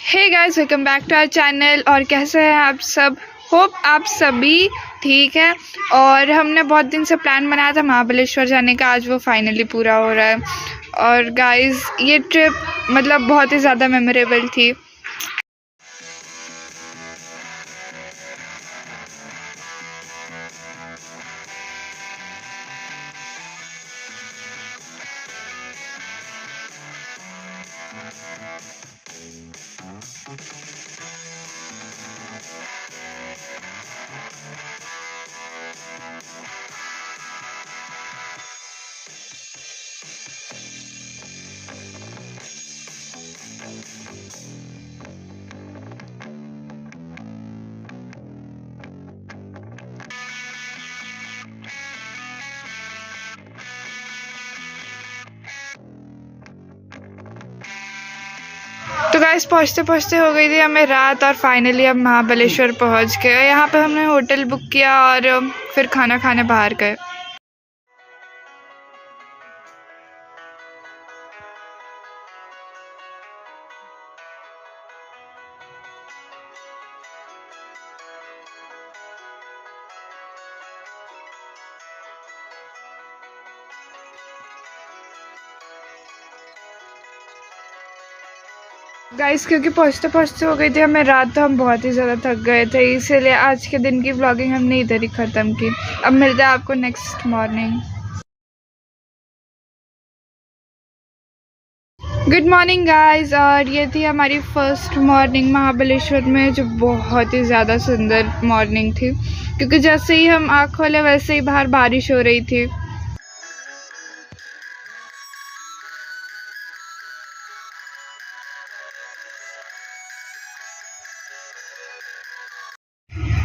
Hey guys, welcome back to our channel. और कैसे हैं आप सब? होप आप सभी ठीक है। और हमने बहुत दिन से प्लान बनाया था महाबलेश्वर जाने का, आज वो फाइनली पूरा हो रहा है। और गाइस ये ट्रिप मतलब बहुत ही ज़्यादा मेमोरेबल थी। तो गाइस पहुँचते पहुँचते हो गई थी हमें रात, और फाइनली हम महाबलेश्वर पहुँच गए। यहाँ पे हमने होटल बुक किया और फिर खाना खाने बाहर गए। गाइस क्योंकि पहुँचते पहुँचते हो गई थी हमें रात, तो हम बहुत ही ज़्यादा थक गए थे, इसीलिए आज के दिन की व्लॉगिंग हमने इधर ही ख़त्म की। अब मिलते हैं आपको next morning. Good morning guys. और ये थी हमारी फर्स्ट मॉर्निंग महाबलेश्वर में, जो बहुत ही ज़्यादा सुंदर मॉर्निंग थी, क्योंकि जैसे ही हम आँख खोले वैसे ही बाहर बारिश हो रही थी।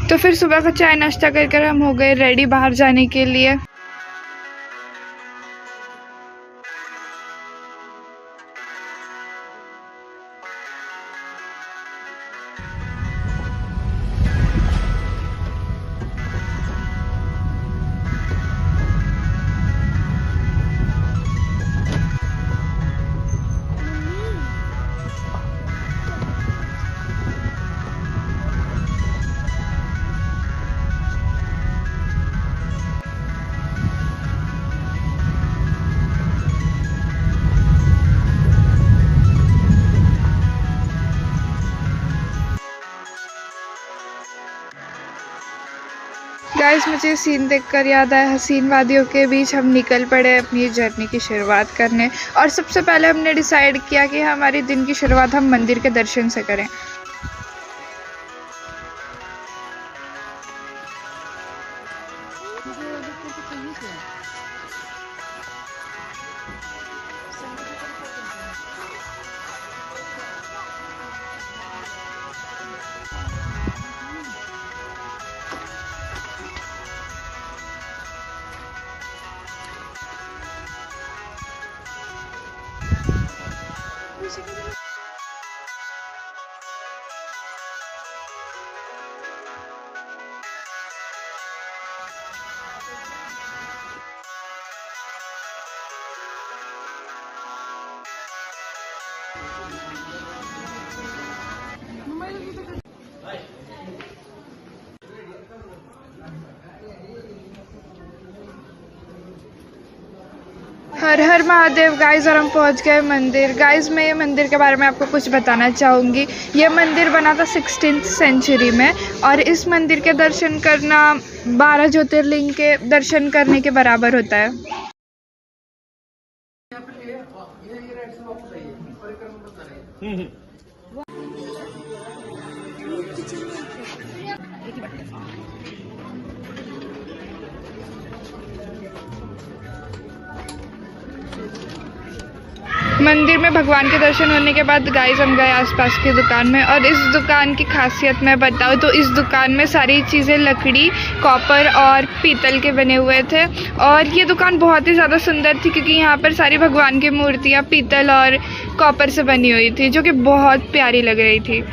तो फिर सुबह का चाय नाश्ता कर हम हो गए रेडी बाहर जाने के लिए। गाइस मुझे सीन देखकर याद आया, हसीन वादियों के बीच हम निकल पड़े अपनी जर्नी की शुरुआत करने। और सबसे पहले हमने डिसाइड किया कि हमारी दिन की शुरुआत हम मंदिर के दर्शन से करें। हर हर महादेव गाइस। और हम पहुंच गए मंदिर। गाइस मैं ये मंदिर के बारे में आपको कुछ बताना चाहूँगी। ये मंदिर बना था 16th सेंचुरी में, और इस मंदिर के दर्शन करना 12 ज्योतिर्लिंग के दर्शन करने के बराबर होता है। मंदिर में भगवान के दर्शन होने के बाद गाइस हम गए आसपास की दुकान में। और इस दुकान की खासियत मैं बताऊँ तो इस दुकान में सारी चीज़ें लकड़ी, कॉपर और पीतल के बने हुए थे। और ये दुकान बहुत ही ज़्यादा सुंदर थी, क्योंकि यहाँ पर सारी भगवान की मूर्तियाँ पीतल और कॉपर से बनी हुई थी, जो कि बहुत प्यारी लग रही थी।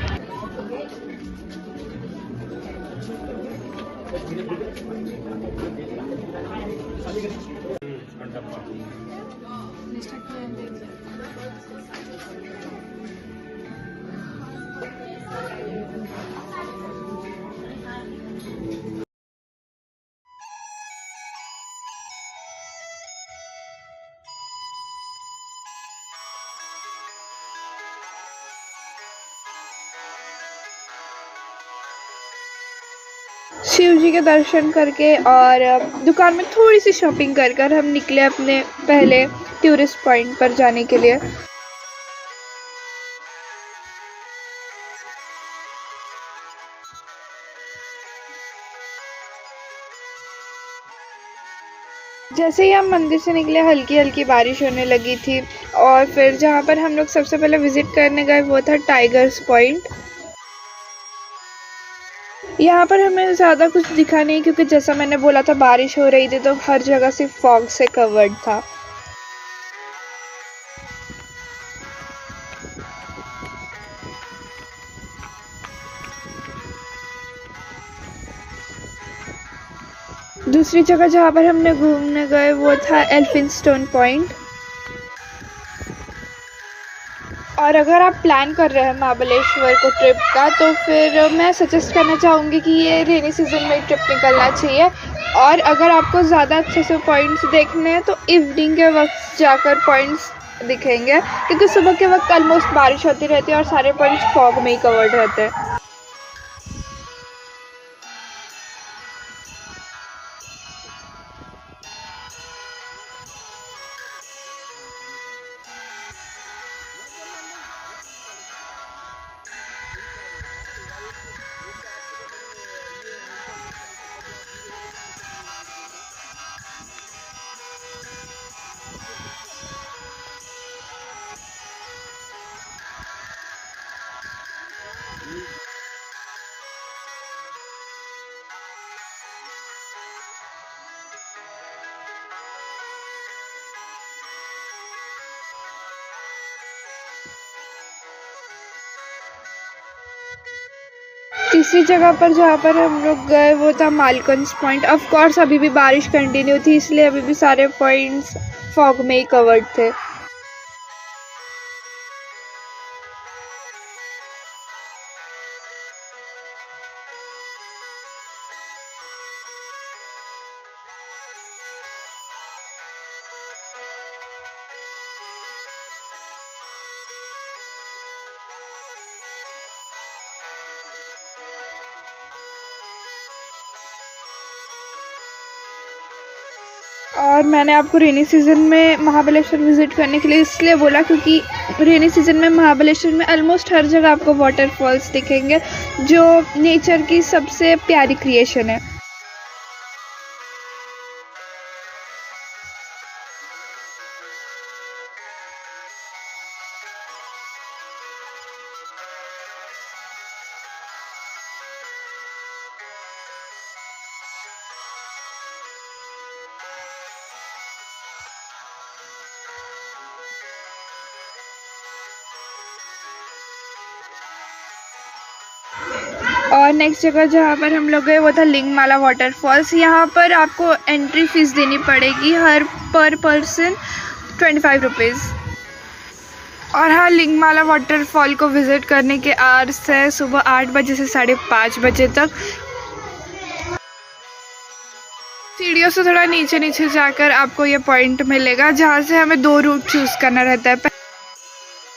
शिव जी के दर्शन करके और दुकान में थोड़ी सी शॉपिंग कर कर हम निकले अपने पहले टूरिस्ट पॉइंट पर जाने के लिए। जैसे ही हम मंदिर से निकले हल्की हल्की बारिश होने लगी थी और फिर जहाँ पर हम लोग सबसे पहले विज़िट करने गए वो था टाइगर्स पॉइंट। यहाँ पर हमें ज़्यादा कुछ दिखा नहीं क्योंकि जैसा मैंने बोला था बारिश हो रही थी तो हर जगह सिर्फ फॉग से कवर्ड था। दूसरी जगह जहाँ पर हमने घूमने गए वो था एल्फिंस्टोन पॉइंट। और अगर आप प्लान कर रहे हैं महाबलेश्वर को ट्रिप का तो फिर मैं सजेस्ट करना चाहूँगी कि ये रेनी सीज़न में ट्रिप निकलना चाहिए। और अगर आपको ज़्यादा अच्छे से पॉइंट्स देखने हैं तो इवनिंग के वक्त जाकर पॉइंट्स दिखेंगे क्योंकि सुबह के वक्त ऑलमोस्ट बारिश होती रहती है और सारे पॉइंट्स फॉग में ही कवर्ड रहते हैं। तीसरी जगह पर जहाँ पर हम लोग गए वो था मालकंस पॉइंट। ऑफ कोर्स अभी भी बारिश कंटिन्यू थी इसलिए अभी भी सारे पॉइंट्स फॉग में ही कवर्ड थे। और मैंने आपको रेनी सीज़न में महाबलेश्वर विज़िट करने के लिए इसलिए बोला क्योंकि रेनी सीज़न में महाबलेश्वर में ऑलमोस्ट हर जगह आपको वाटरफॉल्स दिखेंगे जो नेचर की सबसे प्यारी क्रिएशन है। और नेक्स्ट जगह जहाँ पर हम लोग गए वो था लिंगमाला वाटरफॉल्स। यहाँ पर आपको एंट्री फ़ीस देनी पड़ेगी हर पर पर्सन 25 रुपीज़। और हाँ, लिंगमाला वाटरफॉल को विज़िट करने के आवर्स है सुबह 8 बजे से 5:30 बजे तक। सीढ़ियों से थोड़ा नीचे नीचे जाकर आपको ये पॉइंट मिलेगा जहाँ से हमें 2 रूट चूज़ करना रहता है।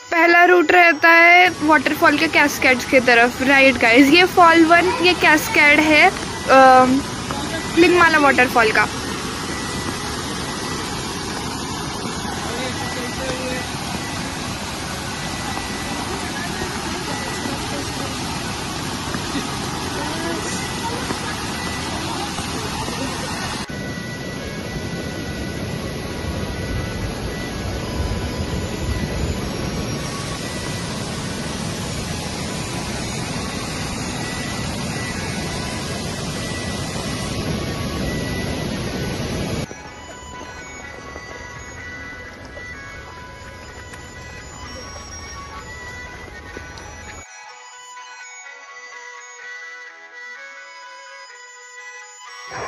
पहला रूट रहता है वाटरफॉल के कैस्केड्स की तरफ। राइट गाइस, ये फॉल 1 ये कैस्केड है लिंगमाला वाटरफॉल का।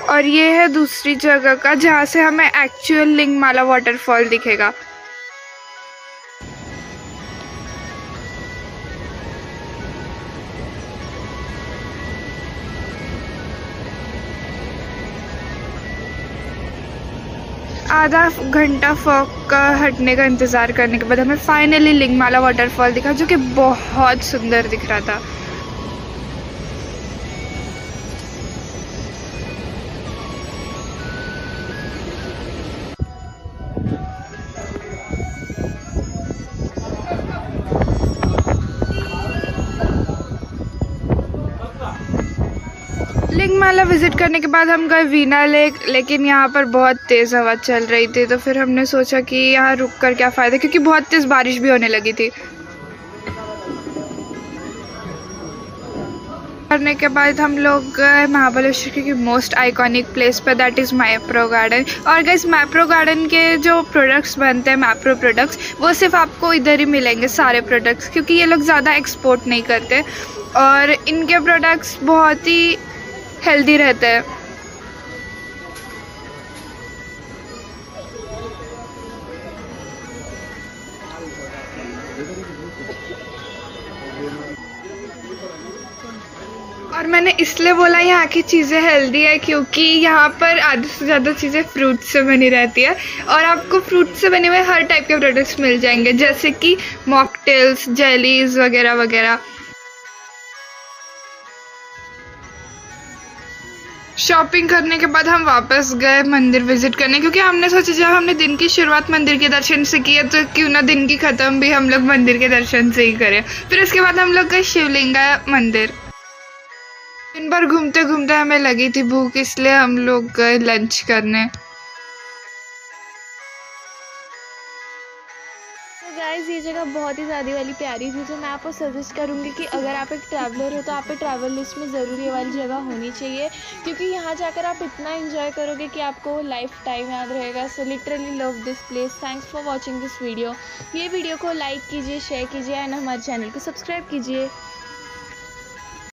और ये है दूसरी जगह का जहाँ से हमें एक्चुअल लिंगमाला वाटरफॉल दिखेगा। आधा घंटा फॉग का हटने का इंतज़ार करने के बाद हमें फाइनली लिंगमाला वाटरफॉल दिखा जो कि बहुत सुंदर दिख रहा था। लिंगमाला विज़िट करने के बाद हम गए वीना लेक, लेकिन यहाँ पर बहुत तेज़ हवा चल रही थी तो फिर हमने सोचा कि यहाँ रुक कर क्या फ़ायदा, क्योंकि बहुत तेज़ बारिश भी होने लगी थी। करने के बाद हम लोग गए महाबलेश्वर की मोस्ट आइकॉनिक प्लेस पर, दैट इज़ मैप्रो गार्डन। और गाइस मैप्रो गार्डन के जो प्रोडक्ट्स बनते हैं, मैप्रो प्रोडक्ट्स, वो सिर्फ आपको इधर ही मिलेंगे सारे प्रोडक्ट्स, क्योंकि ये लोग ज़्यादा एक्सपोर्ट नहीं करते और इनके प्रोडक्ट्स बहुत ही हेल्दी रहते हैं। और मैंने इसलिए बोला यहाँ की चीज़ें हेल्दी है क्योंकि यहाँ पर आधे से ज़्यादा चीज़ें फ्रूट से बनी रहती है और आपको फ्रूट से बने हुए हर टाइप के प्रोडक्ट्स मिल जाएंगे, जैसे कि मॉकटेल्स, जेलीज वगैरह वगैरह। शॉपिंग करने के बाद हम वापस गए मंदिर विजिट करने, क्योंकि हमने सोचा जब हमने दिन की शुरुआत मंदिर के दर्शन से की है तो क्यों ना दिन की ख़त्म भी हम लोग मंदिर के दर्शन से ही करें। फिर उसके बाद हम लोग गए शिवलिंगा मंदिर। दिन भर घूमते घूमते हमें लगी थी भूख, इसलिए हम लोग गए लंच करने। तो गाइस ये जगह बहुत ही ज़्यादा वाली प्यारी थी, तो मैं आपको सजेस्ट करूँगी कि अगर आप एक ट्रैवलर हो तो आप ट्रैवल लिस्ट में ज़रूर ये वाली जगह होनी चाहिए, क्योंकि यहाँ जाकर आप इतना एंजॉय करोगे कि आपको लाइफ टाइम याद रहेगा। So literally love this place. Thanks for watching this video. ये वीडियो को लाइक कीजिए, शेयर कीजिए एंड हमारे चैनल को सब्सक्राइब कीजिए।